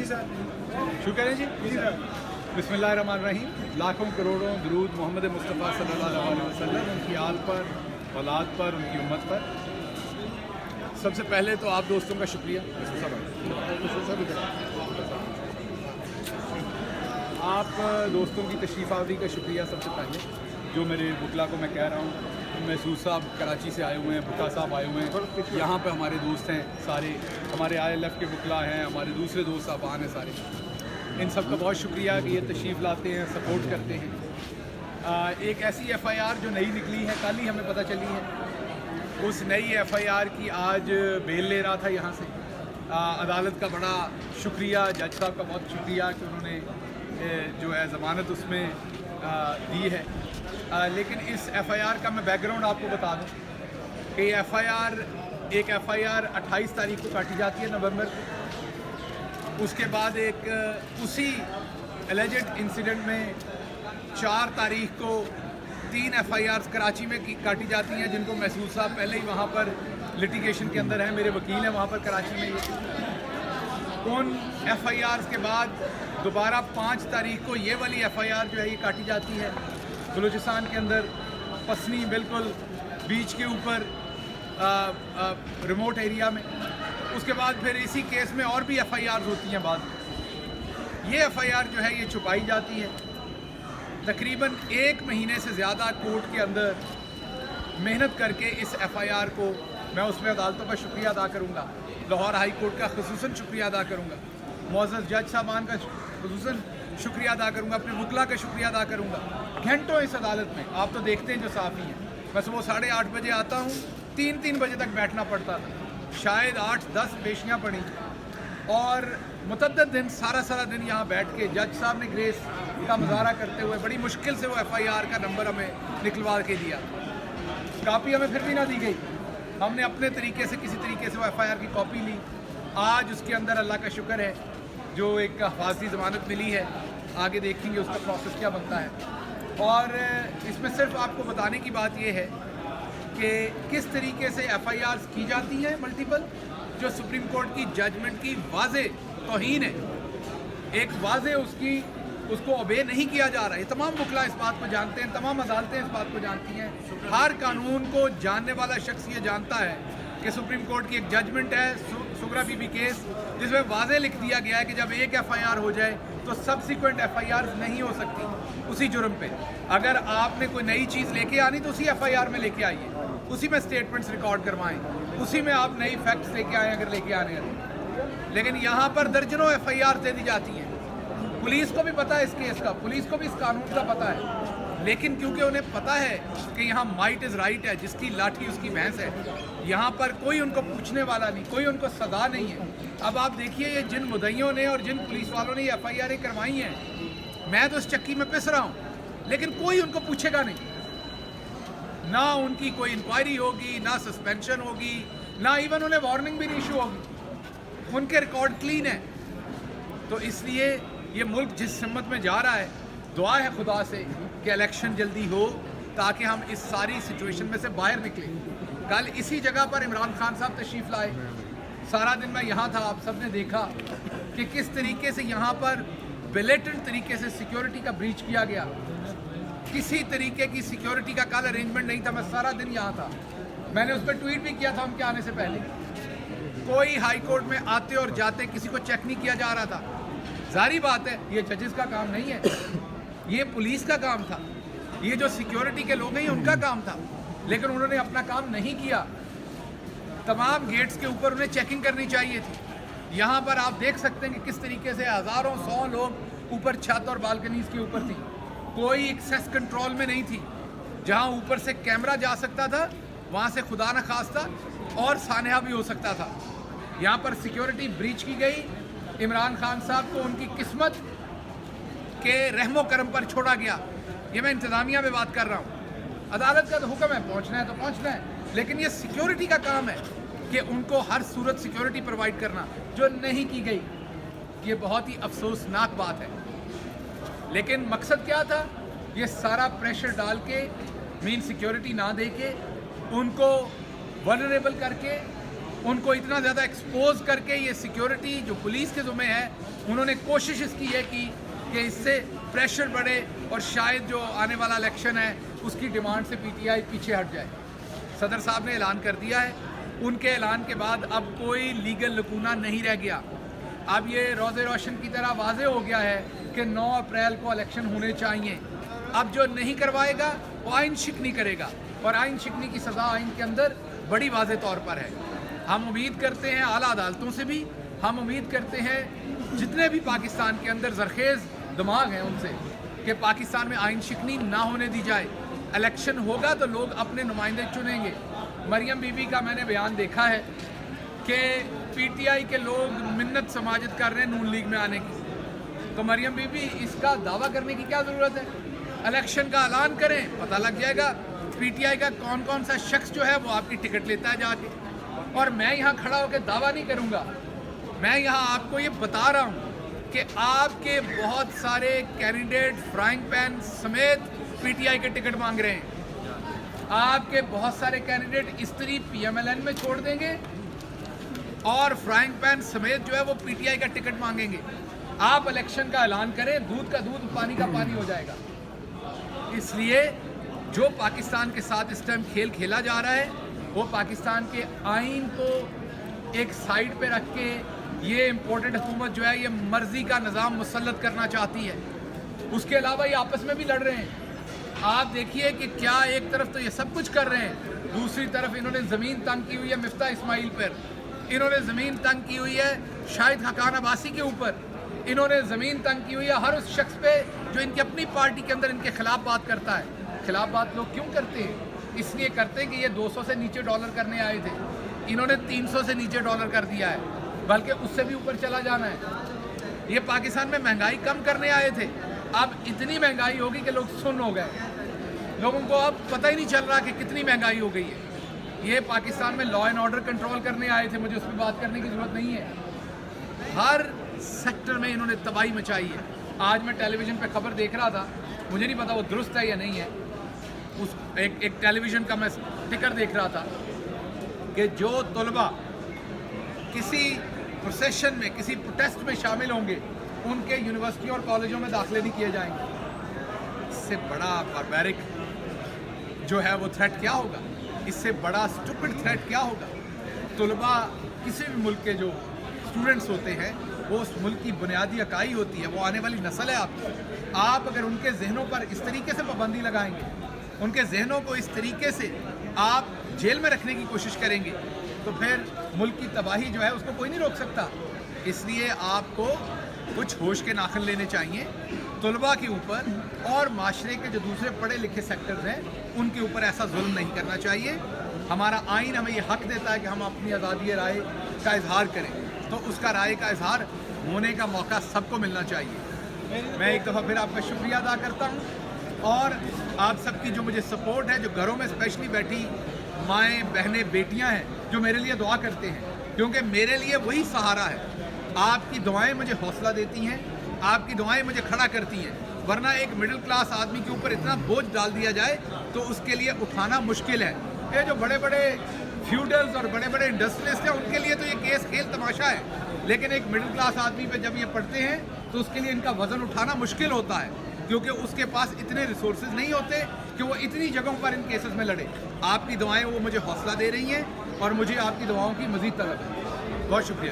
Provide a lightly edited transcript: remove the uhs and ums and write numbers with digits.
शुरू करें जी। बिस्मिल्लाहिर्रहमानिर्रहीम। लाखों करोड़ों दरूद मोहम्मद मुस्तफ़ा सल्लल्लाहु अलैहि वसल्लम, उनकी आल पर, औलाद पर, उनकी उम्मत पर। सबसे पहले तो आप दोस्तों का शुक्रिया, आप दोस्तों की तशरीफ़ आवरी का शुक्रिया। सबसे पहले जो मेरे बुकला को मैं कह रहा हूँ, महसूस साहब कराची से आए हुए हैं, बुका साहब आए हुए हैं, यहाँ पे हमारे दोस्त हैं सारे, हमारे ILF के बुकला हैं, हमारे दूसरे दोस्त साहबान हैं सारे। इन सब का बहुत शुक्रिया कि ये तशरीफ़ लाते हैं, सपोर्ट करते हैं। एक ऐसी FIR जो नई निकली है, कल ही हमें पता चली है, उस नई FIR की आज बेल ले रहा था यहाँ से। अदालत का बड़ा शुक्रिया, जज साहब का बहुत शुक्रिया कि उन्होंने जो है ज़मानत उसमें दी है। लेकिन इस FIR का मैं बैकग्राउंड आपको बता दूं कि एक FIR 28 तारीख को काटी जाती है नवंबर को। उसके बाद एक उसी एलिजेड इंसिडेंट में 4 तारीख को 3 FIRs कराची में काटी जाती हैं, जिनको महसूस साहब पहले ही वहाँ पर लिटिगेशन के अंदर हैं, मेरे वकील हैं वहाँ पर कराची में। उन FIRs के बाद दोबारा 5 तारीख को ये वाली FIR जो है ये काटी जाती है बलूचिस्तान के अंदर, पसनी बिल्कुल बीच के ऊपर रिमोट एरिया में। उसके बाद फिर इसी केस में और भी FIRs होती हैं बाद में। ये FIR जो है ये छुपाई जाती है। तकरीबन 1 महीने से ज़्यादा कोर्ट के अंदर मेहनत करके इस FIR को, मैं उसमें अदालतों का शुक्रिया अदा करूँगा, लाहौर हाई कोर्ट का खुसूसन शुक्रिया अदा करूँगा, मुअज़्ज़ज़ जज साहबान का खुसूसन शुक्रिया अदा करूँगा, अपने वकला का शुक्रिया अदा करूँगा। घंटों इस अदालत में आप तो देखते हैं जो साफ़ी हैं, मैं सुबह 8:30 बजे आता हूँ, 3 बजे तक बैठना पड़ता था, शायद 8-10 पेशियाँ पड़ी और मुतअद्दिद दिन सारा दिन यहाँ बैठ के जज साहब ने ग्रेस का मुजाहरा करते हुए बड़ी मुश्किल से वो FIR का नंबर हमें निकलवा के दिया। कापी हमें फिर भी ना दी गई, हमने अपने तरीके से किसी तरीके से वो FIR की कॉपी ली। आज उसके अंदर अल्लाह का शुक्र है जो एक हिफाजती ज़मानत मिली है, आगे देखेंगे उसका प्रोसेस क्या बनता है। और इसमें सिर्फ आपको बताने की बात यह है कि किस तरीके से FIRs की जाती हैं मल्टीपल, जो सुप्रीम कोर्ट की जजमेंट की वाज़े तौहीन है, एक वाज़े उसको ओबे नहीं किया जा रहा है। तमाम वकला इस बात को जानते हैं, तमाम अदालतें इस बात को जानती हैं, हर कानून को जानने वाला शख्स ये जानता है कि सुप्रीम कोर्ट की एक जजमेंट है सुगरा बीबी केस, जिसमें वाज़े लिख दिया गया है कि जब एक FIR हो जाए तो सब्सिक्वेंट FIRs नहीं हो सकती उसी जुर्म पे। अगर आपने कोई नई चीज़ लेके आनी तो उसी FIR में लेके आइए, उसी में स्टेटमेंट्स रिकॉर्ड करवाएं, उसी में आप नई फैक्ट्स लेके आएँ अगर लेके आने हैं। लेकिन यहाँ पर दर्जनों FIRs दे दी जाती हैं। पुलिस को भी पता है इस केस का, पुलिस को भी इस कानून का पता है, लेकिन क्योंकि उन्हें पता है कि यहाँ माइट इज़ राइट है, जिसकी लाठी उसकी भैंस है, यहाँ पर कोई उनको पूछने वाला नहीं, कोई उनको सजा नहीं है। अब आप देखिए ये जिन मुद्दइयों ने और जिन पुलिस वालों ने ये FIR करवाई हैं, मैं तो इस चक्की में पिस रहा हूँ, लेकिन कोई उनको पूछेगा नहीं, ना उनकी कोई इंक्वायरी होगी, ना सस्पेंशन होगी, ना इवन उन्हें वार्निंग भी नहीं इशू होगी, उनके रिकॉर्ड क्लीन है। तो इसलिए ये मुल्क जिस हिम्मत में जा रहा है, दुआ है खुदा से कि इलेक्शन जल्दी हो ताकि हम इस सारी सिचुएशन में से बाहर निकलें। कल इसी जगह पर इमरान खान साहब तशरीफ़ लाए, सारा दिन मैं यहाँ था, आप सब ने देखा कि किस तरीके से यहाँ पर ब्लेटेंट तरीके से सिक्योरिटी का ब्रीच किया गया। किसी तरीके की सिक्योरिटी का कल अरेंजमेंट नहीं था, मैं सारा दिन यहाँ था, मैंने उस पर ट्वीट भी किया था उनके आने से पहले। कोई हाई कोर्ट में आते और जाते किसी को चेक नहीं किया जा रहा था। जारी बात है ये जजेस का काम नहीं है, ये पुलिस का काम था, ये जो सिक्योरिटी के लोग हैं उनका काम था, लेकिन उन्होंने अपना काम नहीं किया। तमाम गेट्स के ऊपर उन्हें चेकिंग करनी चाहिए थी। यहाँ पर आप देख सकते हैं कि किस तरीके से हज़ारों 100 लोग ऊपर छत और बालकनीज़ के ऊपर थी, कोई एक्सेस कंट्रोल में नहीं थी। जहाँ ऊपर से कैमरा जा सकता था वहाँ से खुदा न खास्ता और सानहा भी हो सकता था। यहाँ पर सिक्योरिटी ब्रीच की गई। इमरान खान साहब को उनकी किस्मत के रहमो करम पर छोड़ा गया। ये मैं इंतज़ामिया में बात कर रहा हूँ, अदालत का तो हुक्म है, पहुँचना है तो पहुँचना है, लेकिन ये सिक्योरिटी का काम है कि उनको हर सूरत सिक्योरिटी प्रोवाइड करना, जो नहीं की गई। ये बहुत ही अफसोसनाक बात है। लेकिन मकसद क्या था? ये सारा प्रेशर डाल के, मेन सिक्योरिटी ना दे के, उनको वल्नरेबल करके ان کو اتنا زیادہ ایکسپوز کر کے یہ سیکیورٹی جو پولیس کے ذمہ ہے، انہوں نے کوشش اس کی ہے کہ اس سے پریشر بڑھے اور شاید جو آنے والا الیکشن ہے اس کی ڈیمانڈ سے پی ٹی آئی پیچھے ہٹ جائے۔ صدر صاحب نے اعلان کر دیا ہے، ان کے اعلان کے بعد اب کوئی لیگل لکونہ نہیں رہ گیا۔ اب یہ روز روشن کی طرح واضح ہو گیا ہے کہ 9 اپریل کو الیکشن ہونے چاہیے۔ اب جو نہیں کروائے گا وہ آئین شکنی کرے گا، اور آئین شکنی کی سزا آئین کے اندر بڑی واضح طور پر ہے۔ ہم امید کرتے ہیں اعلیٰ عدالتوں سے بھی، ہم امید کرتے ہیں جتنے بھی پاکستان کے اندر زرخیز دماغ ہیں ان سے، کہ پاکستان میں آئین شکنی نہ ہونے دی جائے۔ الیکشن ہوگا تو لوگ اپنے نمائندے چنیں گے۔ مریم بی بی کا میں نے بیان دیکھا ہے کہ پی ٹی آئی کے لوگ منت سماجت کر رہے ہیں نون لیگ میں آنے کی، تو مریم بی بی اس کا دعویٰ کرنے کی کیا ضرورت ہے؟ الیکشن کا اعلان کریں، پتہ لگ جائے گا پی ٹی آئی کا کون کون سا شخص جو ہے وہ آپ کی ٹکٹ لیتا ہے جا کے۔ اور میں یہاں کھڑا ہو کے دعویٰ نہیں کروں گا، میں یہاں آپ کو یہ بتا رہا ہوں کہ آپ کے بہت سارے کینڈیڈیٹ فرائنگ پین سمیت پی ٹی آئی کے ٹکٹ مانگ رہے ہیں۔ آپ کے بہت سارے کینڈیڈیٹ استری پی ایم ایل این میں چھوڑ دیں گے اور فرائنگ پین سمیت جو ہے وہ پی ٹی آئی کا ٹکٹ مانگیں گے۔ آپ الیکشن کا اعلان کریں، دودھ کا دودھ پانی کا پانی ہو جائے گا۔ اس لیے جو پاکستان کے ساتھ اس ٹائم کھیل کھیلا جا رہا ہے وہ پاکستان کے آئین کو ایک سائیڈ پہ رکھ کے یہ امپورٹنٹ حکومت جو ہے یہ مرضی کا نظام مسلط کرنا چاہتی ہے۔ اس کے علاوہ یہ آپس میں بھی لڑ رہے ہیں۔ آپ دیکھیے کہ کیا ایک طرف تو یہ سب کچھ کر رہے ہیں، دوسری طرف انہوں نے زمین تنگ کی ہوئی ہے مفتاح اسماعیل پر، انہوں نے زمین تنگ کی ہوئی ہے شاہد حقان عباسی کے اوپر، انہوں نے زمین تنگ کی ہوئی ہے ہر اس شخص پہ جو ان کی اپنی پارٹی کے اندر ان کے خلاف بات کرتا ہے۔ خلاف بات لوگ کیوں کرتے ہیں؟ اس لیے کرتے ہیں کہ یہ 200 سے نیچے ڈالر کرنے آئے تھے، انہوں نے 300 سے نیچے ڈالر کر دیا ہے، بلکہ اس سے بھی اوپر چلا جانا ہے۔ یہ پاکستان میں مہنگائی کم کرنے آئے تھے، اب اتنی مہنگائی ہوگی کہ لوگ سن ہو گئے، لوگوں کو اب پتہ ہی نہیں چل رہا کہ کتنی مہنگائی ہو گئی ہے۔ یہ پاکستان میں لا اینڈ آرڈر کنٹرول کرنے آئے تھے، مجھے اس پہ بات کرنے کی ضرورت نہیں ہے۔ ہر سیکٹر میں انہوں نے تباہی مچائی ہے۔ آج میں ٹیلی ویژن پہ خبر دیکھ رہا تھا، مجھے نہیں پتا وہ درست ہے یا نہیں ہے، ایک ٹیلی ویژن کا میں ٹکر دیکھ رہا تھا کہ جو طلباء کسی پروسیشن میں کسی پروٹیسٹ میں شامل ہوں گے ان کے یونیورسٹی اور کالجوں میں داخلے نہیں کیے جائیں گے۔ اس سے بڑا باربیرک جو ہے وہ تھریٹ کیا ہوگا؟ اس سے بڑا سٹوپڈ تھریٹ کیا ہوگا؟ طلباء کسی بھی ملک کے جو اسٹوڈنٹس ہوتے ہیں وہ اس ملک کی بنیادی اکائی ہوتی ہے، وہ آنے والی نسل ہے آپ کی۔ آپ اگر ان کے ذہنوں پر اس طریقے سے پابندی لگائیں گے، ان کے ذہنوں کو اس طریقے سے آپ جیل میں رکھنے کی کوشش کریں گے تو پھر ملک کی تباہی جو ہے اس کو کوئی نہیں روک سکتا۔ اس لیے آپ کو کچھ ہوش کے ناخن لینے چاہیے، طلباء کے اوپر اور معاشرے کے جو دوسرے پڑھے لکھے سیکٹرز ہیں ان کے اوپر ایسا ظلم نہیں کرنا چاہیے۔ ہمارا آئین ہمیں یہ حق دیتا ہے کہ ہم اپنی آزادی رائے کا اظہار کریں، تو اس کا رائے کا اظہار ہونے کا موقع سب کو ملنا چاہیے۔ میں ایک دفعہ پھر آپ کا شکریہ ادا کرتا ہوں، اور آپ سب کی جو مجھے سپورٹ ہے، جو گھروں میں اسپیشلی بیٹھی مائیں بہنیں بیٹیاں ہیں جو میرے لیے دعا کرتے ہیں، کیونکہ میرے لیے وہی سہارا ہے۔ آپ کی دعائیں مجھے حوصلہ دیتی ہیں، آپ کی دعائیں مجھے کھڑا کرتی ہیں، ورنہ ایک مڈل کلاس آدمی کے اوپر اتنا بوجھ ڈال دیا جائے تو اس کے لیے اٹھانا مشکل ہے۔ یہ جو بڑے بڑے فیوڈلز اور بڑے بڑے انڈسٹریلسٹ ہیں ان کے لیے تو یہ کیس کھیل تماشا ہے، لیکن ایک مڈل کلاس آدمی پہ جب یہ پڑھتے ہیں تو اس کے لیے ان کا وزن اٹھانا مشکل ہوتا ہے، کیونکہ اس کے پاس اتنے ریسورسز نہیں ہوتے کہ وہ اتنی جگہوں پر ان کیسز میں لڑے۔ آپ کی دعائیں وہ مجھے حوصلہ دے رہی ہیں اور مجھے آپ کی دعاؤں کی مزید طلب ہے۔ بہت شکریہ۔